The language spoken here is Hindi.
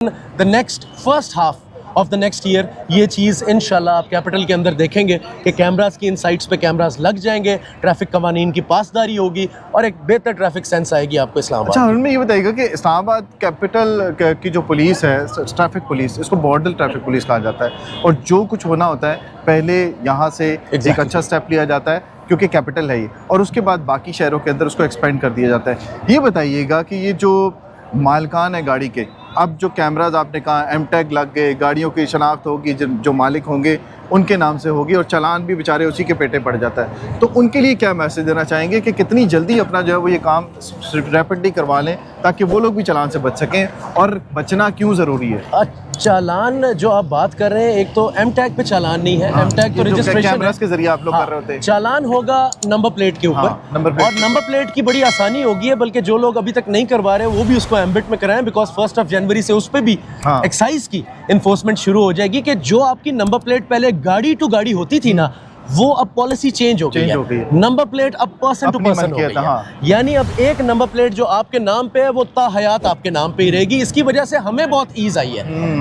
The next first half of the next year ये चीज़ इंशाल्लाह आप कैपिटल के अंदर देखेंगे कि कैमरास की इन साइट्स पे कैमरास लग जाएंगे, ट्रैफिक कवानीन की पासदारी होगी और एक बेहतर ट्रैफिक सेंस आएगी आपको इस्लामाबाद। अच्छा, हमें ये बताइएगा कि इस्लामाबाद कैपिटल की जो पुलिस है, ट्रैफिक पुलिस, इसको बॉर्डर ट्रैफिक पुलिस कहा जाता है और जो कुछ होना होता है पहले यहाँ से एक अच्छा स्टेप लिया जाता है क्योंकि कैपिटल है ये, और उसके बाद बाकी शहरों के अंदर उसको एक्सपेंड कर दिया जाता है। ये बताइएगा कि ये जो मालिकान है गाड़ी के, अब जो कैमराज आपने कहा एम टैग लग गए, गाड़ियों की शनाख्त होगी, जो मालिक होंगे उनके नाम से होगी और चालान भी बेचारे उसी के पेटे पड़ जाता है, तो उनके लिए क्या मैसेज देना चाहेंगे कि कितनी जल्दी अपना जो है वो ये काम रैपिडली करवा लें ताकि वो लोग भी चालान से बच सकें, और बचना क्यों ज़रूरी है? चालान जो आप बात कर रहे हैं, एक तो एम टैग पे चालान नहीं है, एम टैग तो रजिस्ट्रेशन कैमरास के जरिए आप लोग कर रहे होते हैं। चालान होगा नंबर प्लेट के ऊपर, और नंबर प्लेट की बड़ी आसानी होगी है, बल्कि जो लोग अभी तक नहीं करवा रहे वो भी उसको एम्बिट में कराएं, बिकॉज 1 जनवरी से उस पर भी एक्साइज की इन्फोर्समेंट शुरू हो जाएगी कि जो आपकी नंबर प्लेट पहले गाड़ी टू गाड़ी होती थी ना, वो अब पॉलिसी चेंज हो गई है। नंबर प्लेट अब पर्सन टू पर्सन हो गई है, यानी अब एक नंबर प्लेट जो आपके नाम पे है वो ता हयात आपके नाम पे ही रहेगी। इसकी वजह से हमें बहुत ईज आई है।